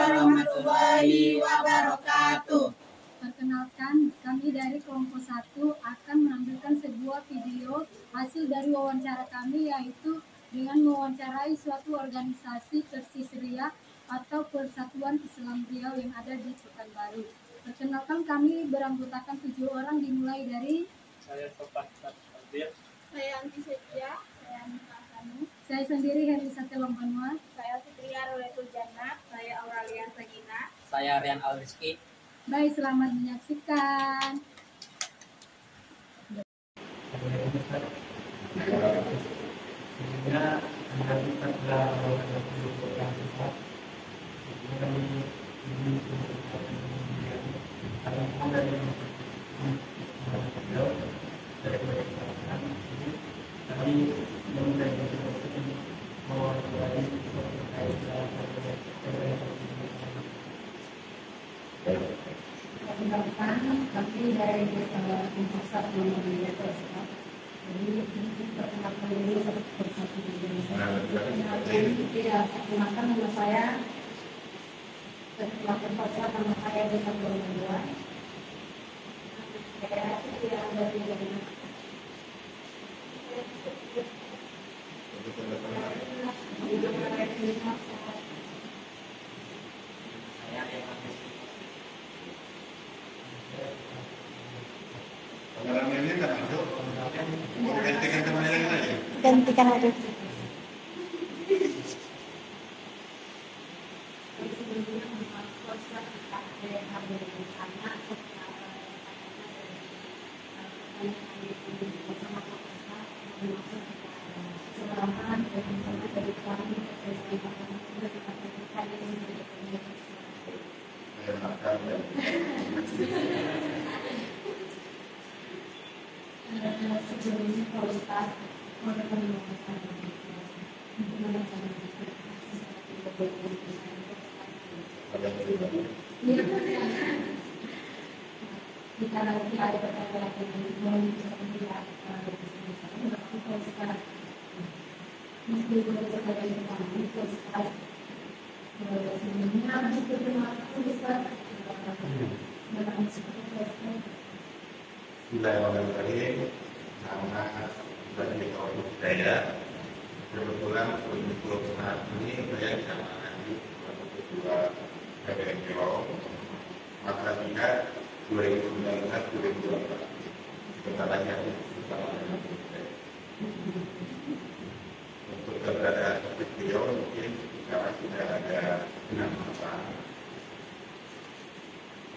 warahmatullahi wabarakatuh. Perkenalkan, kami dari kelompok 1 akan menampilkan sebuah video hasil dari wawancara kami, yaitu dengan mewawancarai suatu organisasi Persis Ria atau Persatuan Islam Riau yang ada di Pekanbaru. Perkenalkan, kami beranggotakan 7 orang, dimulai dari saya Topan Sardir, saya Anti Setia, saya Anita Asani, saya sendiri Herlisa Telombanua, saya Fitria Roletul Jannah, saya Auralia Sagina, saya Rian Al-Rizky. Baik, selamat menyaksikan. Kami dari kelompok 1 Muhammadiyah Persat. Jadi perkenalkan dulu satu persatu. Perkenalkan nama saya. Perkenalkan Persat, nama saya Desa Borneo. Saya tidak ada di dalam. Gantikan aja. Sejauh ini Pak Ustaz kita nanti ada pertanyaan lagi mau tidak Bismillahirrahmanirrahim. Sama bagi kaum budaya, kebetulan untuk saat ini saya disamakan di ketua PBNO masa tingkat 2019-2020. Sebenarnya untuk keberadaan topik beliau mungkin sekarang sudah ada 6 masa.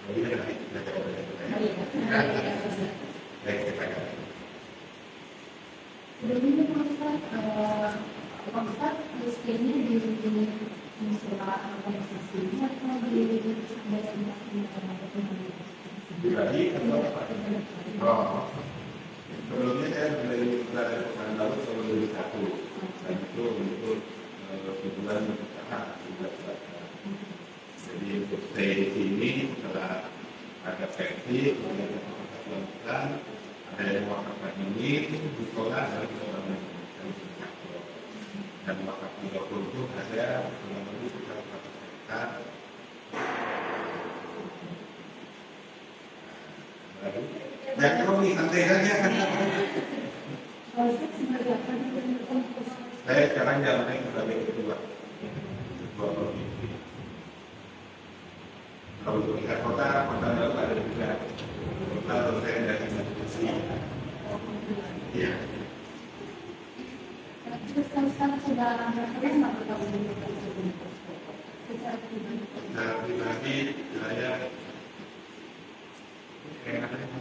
Jadi nanti kita coba baik kita akan. Sebelumnya Pak Ustaz miskinnya di musola organisasinya atau di Pribadi atau apa? Oh, sebelumnya saya dari Pekanbaru tahun 2001 dan itu untuk hiburan berusaha juga. Jadi untuk stay di sini setelah ada versi, kemudian ada yang wakafkan ini di sekolah dan di sekolah dan wakaf 30 itu ada kurang lebih sekitar 100 hektar. Ya kalau nih santai saja kan. Saya sekarang jalannya sebagai ketua provinsi. Kalau untuk tingkat kota baru ada juga. Lalu saya dari institusi. Ya. Sekarang sudah berapa tahun ini? Secara pribadi saya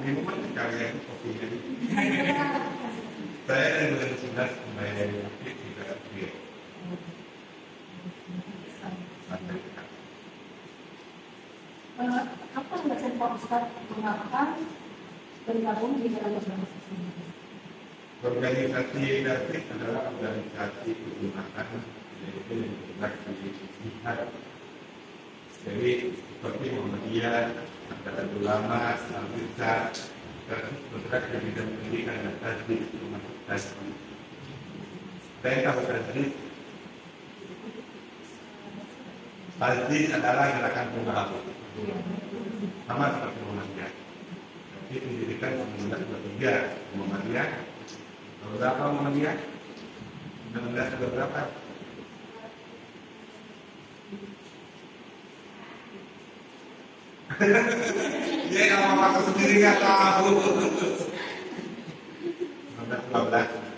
minuman sekalian kopinya. Saya dari 2011 kembali dari aktif di PRB. Apa alasan Pak Ustaz mengapa bergabung di dalam organisasi ini? Organisasi aktif adalah organisasi kegunakan yaitu yang bergerak di jihad. Jadi seperti Muhammadiyah, Angkatan Ulama, Al-Qur'an, bergerak di bidang pendidikan dan tasbih termasuk tasbih. Saya tahu tasbih Tajdiz adalah gerakan kembali. Sama seperti Muhammadiyah. Jadi pendidikan 1923 Muhammadiyah. Berapa Muhammadiyah? 19 berapa? Dia kalau masuk sendiri nggak tahu. 1912.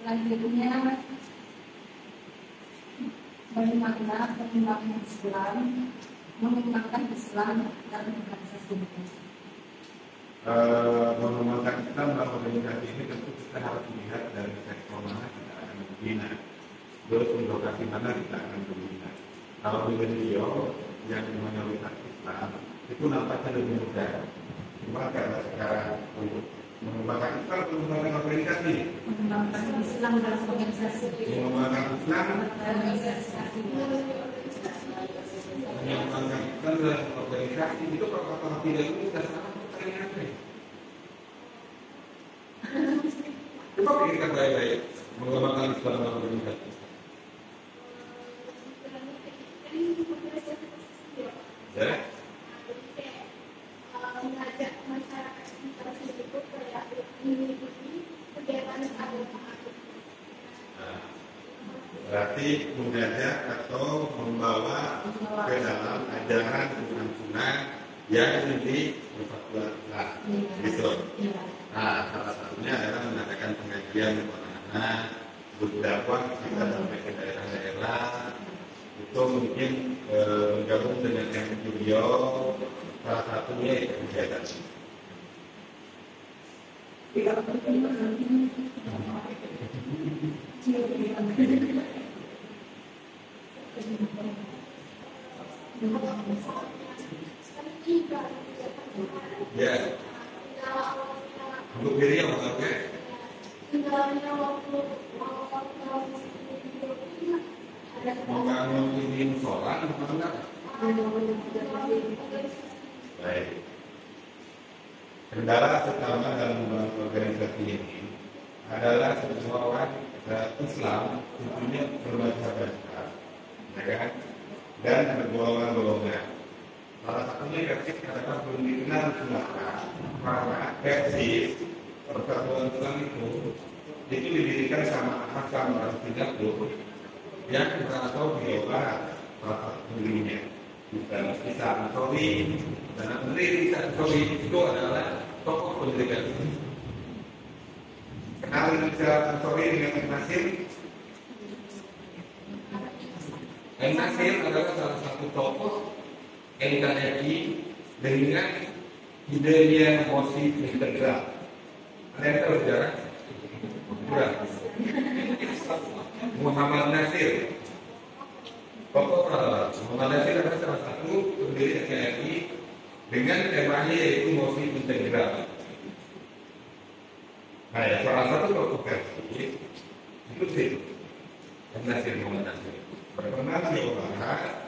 Selanjutnya bagaimana perkembangan Islam mengembangkan Islam dan organisasi ini. Mengembangkan Islam dalam organisasi ini tentu kita harus melihat dari sektor mana kita akan membina, terus di lokasi mana kita akan membina. Kalau di beliau yang mayoritas Islam itu nampaknya lebih mudah. Cuma karena sekarang untuk mengembangkan Islam mengembangkan organisasi, Mengembangkan Islam dalam organisasi. mengembangkan Islam, mengembangkan Islam dalam organisasi itu kalau tidak itu sudah sangat pertanyaannya. Coba pikirkan baik-baik mengembangkan Islam dalam organisasi. Ya? Mengajak masyarakat tersebut mengikuti kegiatan agama. Berarti mengajak atau membawa ke dalam ajaran sunnah yang di berfatwa gitu. Nah, salah satunya adalah mengadakan pengajian kepada anak, berdakwah kita sampai ke daerah-daerah. Itu mungkin bergabung dengan yang beliau salah satunya itu kegiatan. Ya, untuk diri yang mengerti. Membangun ini sholat atau enggak? Baik. Kendala utama dalam membangun organisasi ini adalah semua orang Islam tentunya bermacam-macam, ya kan? Dan bergolongan-golongan. Salah satunya versi katakan belum dikenal silakan karena versi persatuan Islam itu didirikan sama Hakam orang Singapura yang kita tahu biola salah satu pendirinya. Bisa Ansori dan pendiri Bisa Ansori itu adalah tokoh pendirian. Kenal Bisa Ansori dengan Nasir? Nasir adalah salah satu tokoh NKRI dengan idenya motif integral. Ada yang tahu sejarah? Kurang. Muhammad Nasir. Tokoh Muhammad Nasir adalah salah satu pendiri NKRI dengan temanya yaitu motif integral. Nah, ya, salah satu tokoh versi itu sih Nasir Muhammad Nasir. Pernah diolah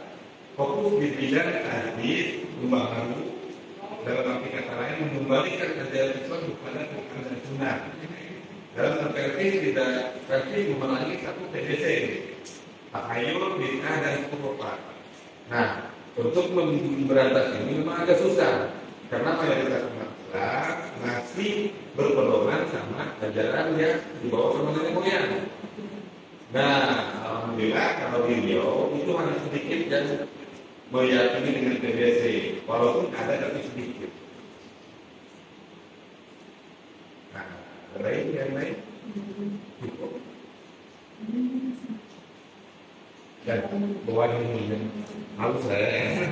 fokus di bidang hadis memahami dalam arti kata lain mengembalikan ajaran Islam kepada Quran dan Sunnah. Dalam versi tidak versi memahami satu TBC, takhayul, bid'ah dan khurafat. Nah, untuk memberantas ini memang agak susah karena mayoritas umat Islam masih berpedoman sama ajaran yang dibawa sama nenek moyang. Nah, alhamdulillah kalau beliau itu hanya sedikit dan meyakini dengan TBC, walaupun ada tapi sedikit. Nah, yang lain cukup. Dan buat ini halus saya.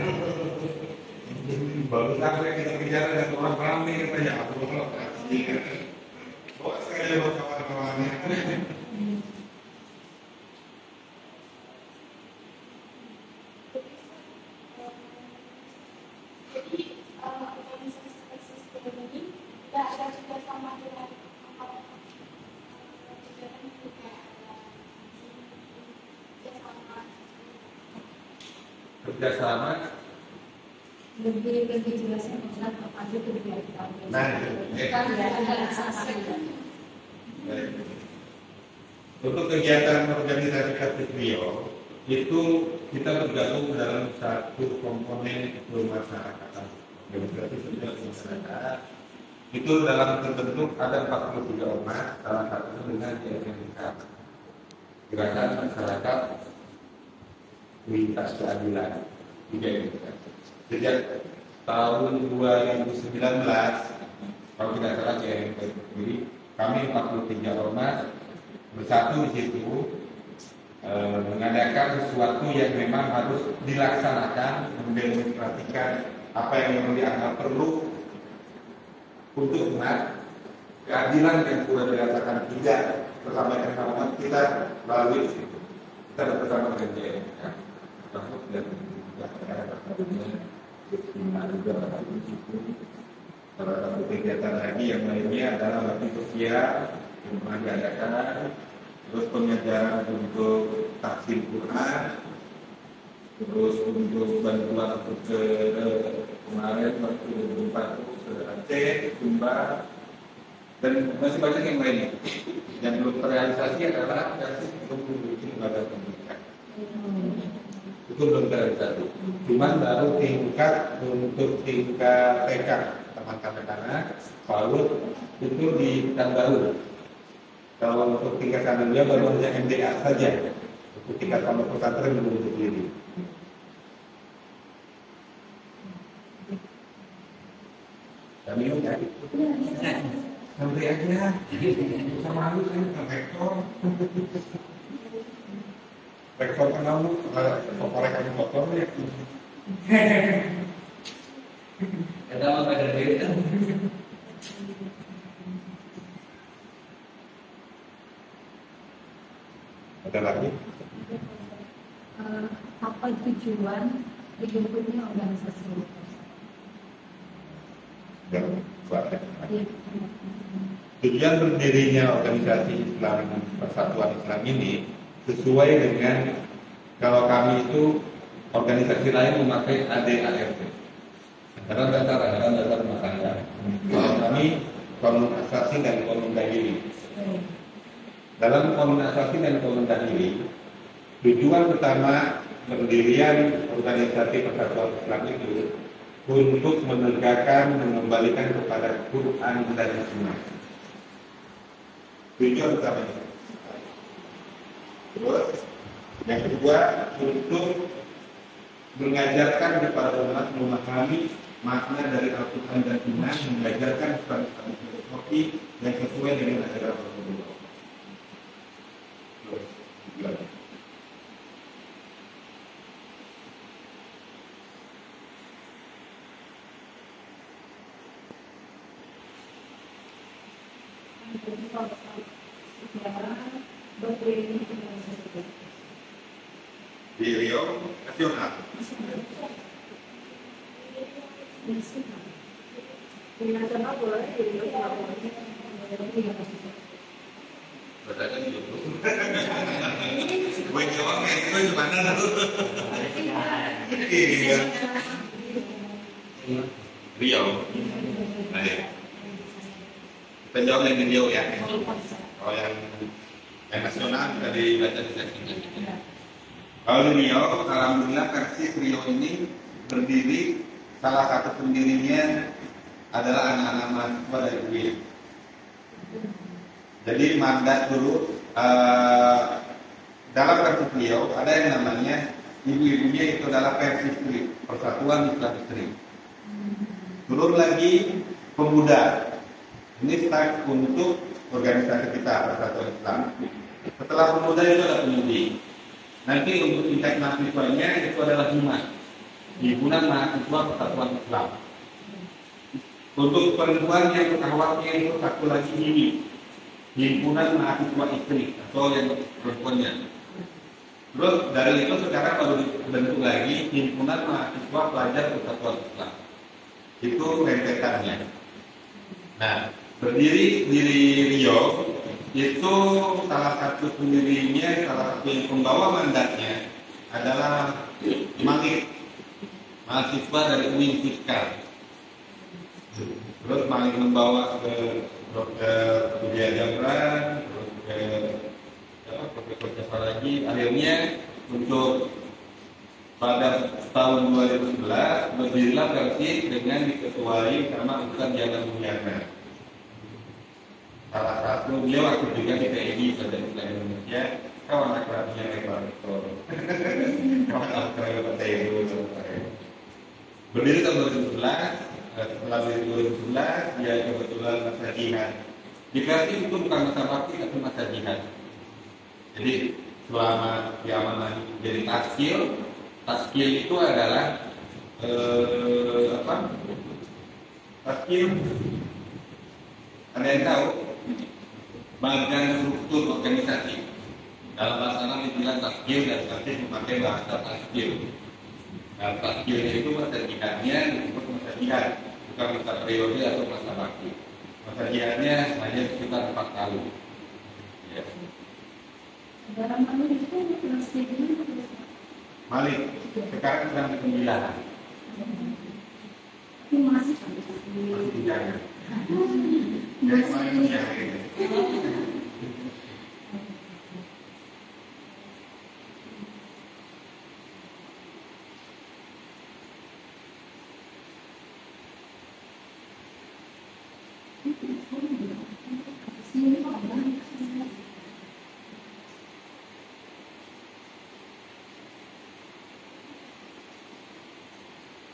Baru sampai kita bicara dengan orang ramai katanya aku mau bawa sekali buat kawan-kawannya. Kerjasama lebih jelasnya Ustaz apa aja kegiatan Nah, Kan organisasi. baik. Untuk kegiatan organisasi Karsis Riau itu kita bergabung dalam satu komponen kemasyarakatan. Organisasi sosial masyarakat itu dalam terbentuk ada 43 ormas, salah satunya dengan GMK, Gerakan Masyarakat Lintas Keadilan, GMK. Sejak tahun 2019, kalau tidak salah GMK sendiri, kami 43 ormas bersatu di situ mengadakan sesuatu yang memang harus dilaksanakan, mendemonstrasikan apa yang memang dianggap perlu untuk umat, keadilan yang sudah dirasakan tidak bersama kita melalui situ. Kita bersama dengan JMK, termasuk dan salah satu kegiatan lagi yang lainnya adalah bakti sosial yang pernah diadakan, terus pengajaran untuk taksim Quran, terus untuk bantuan untuk ke kemarin waktu 2004 ke Aceh, Sumba, dan masih banyak yang lainnya. Yang belum terrealisasi adalah Karsis untuk bikin lembaga pendidikan. Itu belum terrealisasi. Cuman baru tingkat untuk tingkat TK teman-teman anak, PAUD itu di Pekanbaru. Kalau untuk tingkat kanan-nya baru hanya MDA saja. Untuk tingkat pondok pesantren belum berdiri. Kami ya. Nanti aja. Sama malu saya bukan rektor. Rektor kan kamu oleh kami motor ya. Kita mau pada diri kan? Ada lagi? Apa tujuan dibentuknya organisasi ini? Tujuan berdirinya organisasi Islam Persatuan Islam ini sesuai dengan kalau kami itu organisasi lain memakai ADART, dalam dasar rumah tangga. Kalau kami komun asasi dan komun dahili. Dalam komun asasi dan komun dahili, tujuan utama pendirian organisasi Persatuan Islam itu untuk menegakkan, mengembalikan kepada Quran dan Sunnah. Tujuan utamanya. Terus, yang kedua untuk mengajarkan kepada umat memahami makna dari Al-Quran dan Sunnah, mengajarkan kepada filosofi yang sesuai dengan ajaran Rasulullah. Di Riau nasional. Nasional boleh jadi Berarti di YouTube. Gue jawab itu gimana tuh? Iya. Riau. Baik. Kita jawab yang di Riau ya. Kalau yang nasional bisa dibaca di sini. Kalau di Riau, alhamdulillah Karsis Riau ini berdiri, salah satu pendirinya adalah anak-anak mahasiswa dari UIN. Jadi mandat dulu dalam Karsis Riau ada yang namanya ibu-ibunya itu adalah Persistri, Persatuan Islam Istri. Turun lagi pemuda. Ini start untuk organisasi kita Persatuan Islam. Setelah pemuda itu ada pemudi. Nanti untuk tingkat mahasiswanya itu adalah Himpunan Mahasiswa Persatuan Islam. Untuk perempuan yang awalnya itu satu lagi ini, Himpunan Mahasiswa Istri atau yang perempuannya. Terus dari itu sekarang baru dibentuk lagi Himpunan Mahasiswa Pelajar Persatuan Islam. Itu rentetannya. Nah, berdiri di Riau itu salah satu pendirinya, salah satu yang pembawa mandatnya adalah Malik, mahasiswa dari UIN Fiskal. Terus maling membawa ke Dr. Widya Jamran, terus ke Profesor Jafar lagi. Akhirnya untuk pada tahun 2011 berdirilah Persib dengan diketuai sama Ustaz Jalan Mulyana. Salah satu beliau aktif juga di PII pada Islam Indonesia, kawan akrabnya Rektor. Kawan akrabnya Pak Tairu. Berdiri tahun 2011. Setelah 2011 dia kebetulan masa jihad. Di Persib itu bukan masa bakti tapi masa jihad. Jadi selama diamanah jadi taskil itu adalah taskil, ada yang tahu bagian struktur organisasi. Dalam bahasa Arab dibilang taskil dan taskil memakai bahasa taskil. Nah, taskilnya itu masa jihadnya disebut masa jihad, bukan masa periode atau masa bakti. Masa jihadnya hanya sekitar 4 tahun. Ya. Dalam hal itu masih Malik, sekarang sedang di pemilihan. tapi masih Masih jangan. Jadi masih kemarin ya.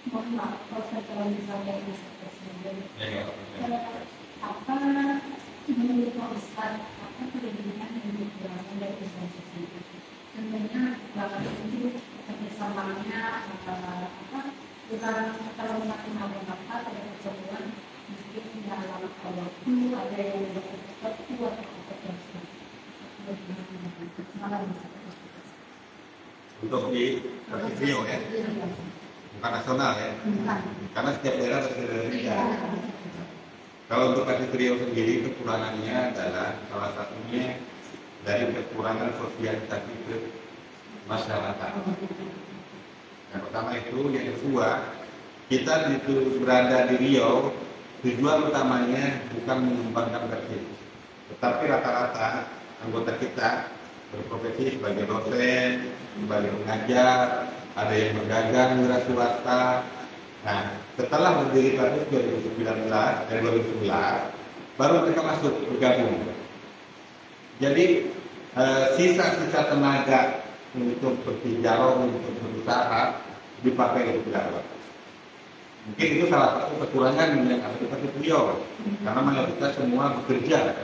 mohon maaf kalau saya terlalu disampaikan Ya, apa menurut Pak Ustaz apa perbedaan yang diperlukan dari Islam tersebut? Tentunya bahwa itu kerjasamanya apa bukan kalau satu hal yang apa ada pertemuan mungkin dalam waktu ada yang berkata atau untuk di Rio ya, bukan nasional ya, karena setiap daerah berbeda. Kalau untuk Persib Rio sendiri kekurangannya adalah salah satunya dari kekurangan sosialisasi ke masyarakat. Yang pertama itu, yang kedua, kita berada di Rio, tujuan utamanya bukan mengembangkan Persib, tetapi rata-rata anggota kita berprofesi sebagai dosen, sebagai pengajar, ada yang berdagang wira swasta. Nah, setelah berdiri Persib 2011, baru mereka masuk bergabung. Jadi sisa-sisa tenaga untuk bertinjau, untuk berusaha dipakai untuk dakwah. Mungkin itu salah satu kekurangan yang ada di Persib Rio, karena mayoritas semua bekerja.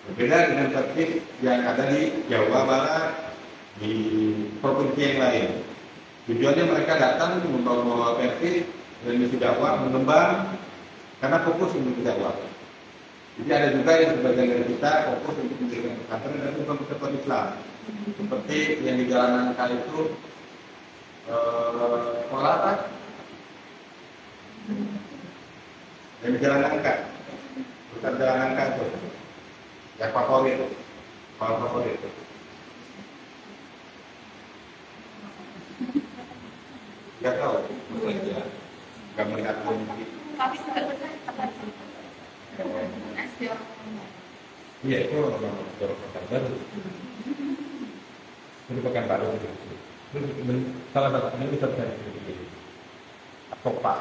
Berbeda dengan Persib yang ada di Jawa Barat, di provinsi yang lain. Tujuannya mereka datang membawa Persib dan misi dakwah, mengembang, karena fokus untuk dakwah. Jadi ada juga yang sebagian dari kita fokus untuk mendirikan pesantren dan juga persatuan Islam. Seperti yang di Jalan Nangka itu, sekolah apa? Yang di Jalan Nangka, bukan Jalan Nangka itu, yang favorit, sekolah favorit. Tidak tahu, nggak melihat lagi. Tapi sudah benar Iya, itu pekan baru. Itu pekan baru. Salah satunya bisa cari di Topa.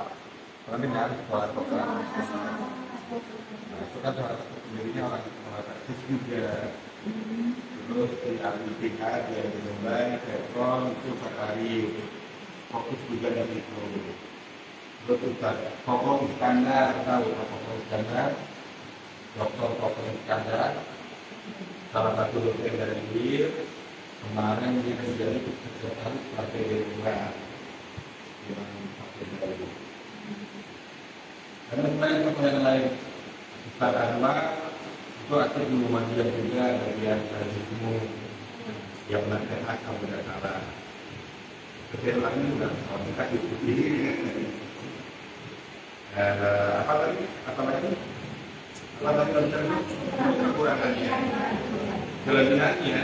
Nanti nyari sekolah Topa. Itu kan salah satu pendirinya orang Persis juga. Terus di Al-Ittihad Jihad yang di Mumbai, Chevron itu Sakari. Fokus juga dari itu. Terus Pokok Iskandar, tahu Pokok Iskandar, Dr. Pokok Iskandar, salah satu dosen dari UIR, kemarin dia menjadi sekretaris partai Demokrat. Dan yang lain, Ustaz Anwar itu aktif di Muhammadiyah juga, bagian dari semua yang nasihat kepada Ta'ala. Kecil lagi sudah kita ikuti. Apa lagi? Kekurangannya, kelebihannya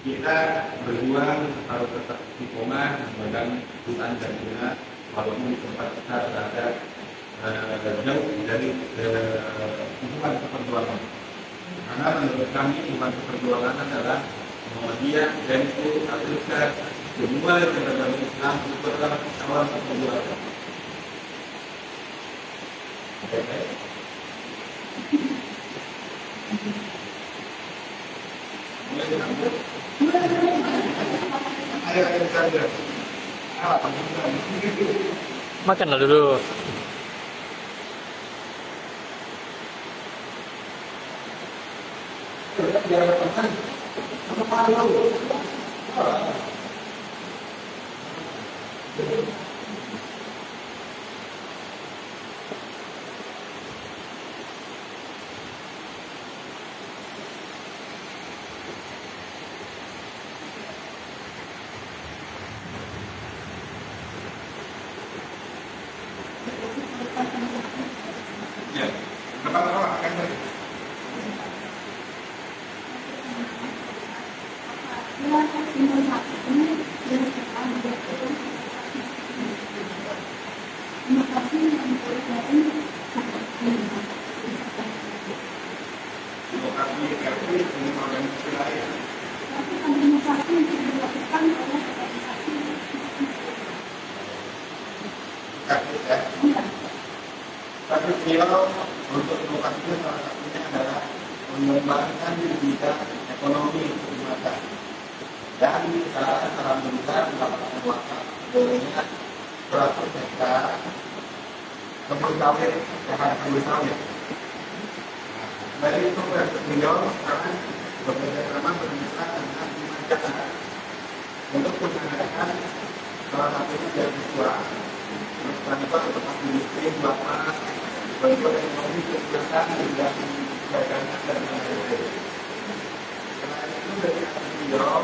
kita berjuang harus tetap istiqomah memegang hutan dan jihad, walaupun di tempat kita berada jauh dari hubungan keperjuangan. Karena menurut kami hubungan keperjuangan adalah Muhammadiyah, NU, Al-Qaeda, semua yang beragama Islam itu adalah awal keperjuangan. Oke. Mulai disambut. Ayo saja. Makanlah dulu. Ya, apa-apa akan beri. Lokasi RT dengan organisasi lain. Tapi beliau untuk lokasinya salah satunya adalah mengembangkan di bidang ekonomi Sumatera. Dan sekarang alhamdulillah mendapatkan wakaf sebanyak 100 hektar kebun sawit, kebun sawit. Dari itu beliau sekarang bekerja sama bermitra dengan Dimajakan untuk mengadakan salah satunya beasiswa transfer tempat industri buatan bentuk ekonomi kegiatan dan perdagangan dan lain-lain. Selain itu dari beliau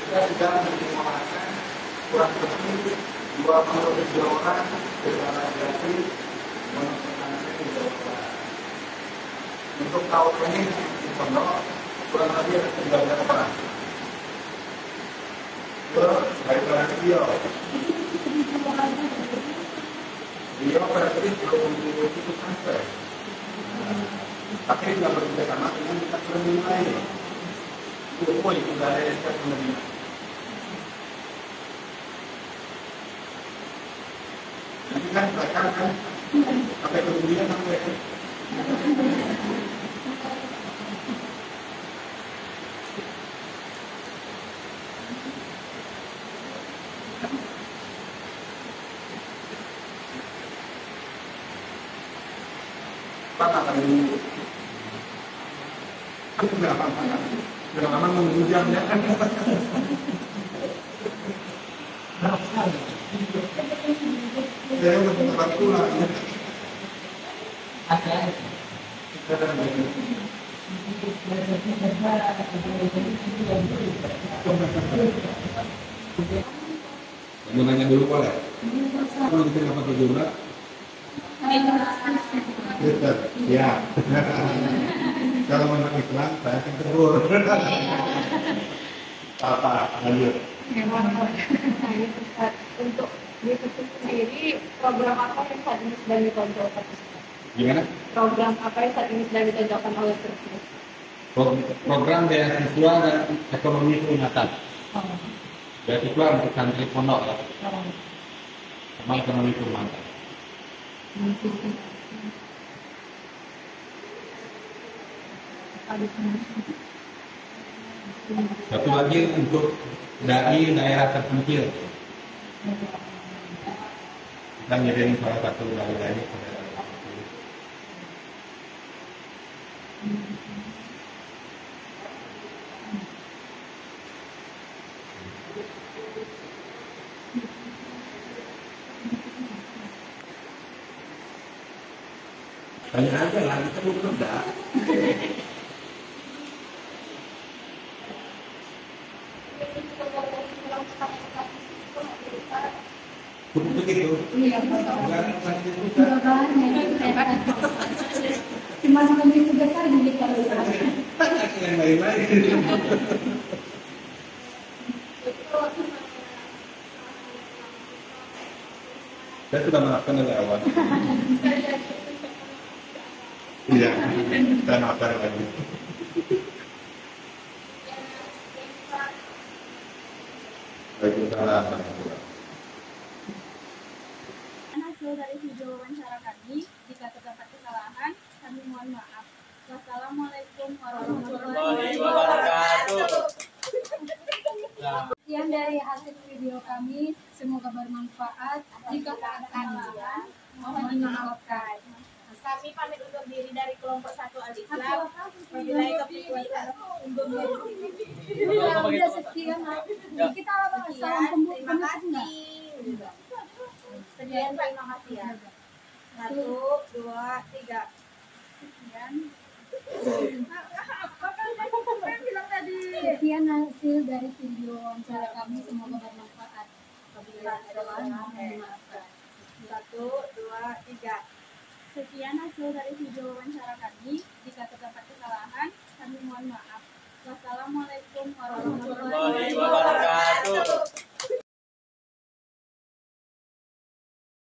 kita sudah menyuarakan kurang lebih 27 orang secara gratis untuk anak-anak di Jawa Barat. Untuk tahun ini di pondok kurang lebih ada 13 orang. Terus baiklah beliau berarti belum itu sampai. Tapi tidak bekerja sama dengan kita penerima lain. Itu sudah ada SK penerima. Nanti kan mereka kan sampai kemudian sampai sudah lama menghujam ya. Saya udah tempat pulang. Mau nanya dulu boleh? Kalau kita dapat jumlah. Ya. Kalau menurut Islam, saya akan tegur. Apa? Lanjut. Untuk YouTube sendiri, program apa yang saat ini sedang ditonjolkan? Gimana? Program apa yang saat ini sedang ditonjolkan oleh Terus? Program beasiswa dan ekonomi keumatan. Beasiswa untuk santri pondok ya. Sama ekonomi keumatan. Satu lagi untuk dai daerah terpencil. Kita ngirim salah satu dai ke daerah terpencil. Tanya aja lah, kita belum kerja. Begitu. Cuma sampai tugas aja di kalau Yang lain-lain. Saya sudah maafkan dari awal. Iya, kita nafar lagi. Waalaikumsalam. Hasil dari video wawancara kami, jika terdapat kesalahan, kami mohon maaf. Wassalamualaikum warahmatullahi wabarakatuh. Sekian dari hasil video kami, semoga bermanfaat. Jika ada kesalahan, mohon dimaafkan. Kami pamit undur diri dari kelompok 1 Al-Islam. Wabillahi taufiq wal hidayah. Udah sekian. Kita salam Terima kasih. Sekian, terima kasih ya. 1, 2, 3. Sekian. Sekian hasil dari video wawancara kami, semoga bermanfaat. Apabila ada kesalahan, mohon dimaafkan. 1, 2, 3. Sekian hasil dari video wawancara kami. Jika terdapat kesalahan, kami mohon maaf. Wassalamualaikum warahmatullahi wabarakatuh.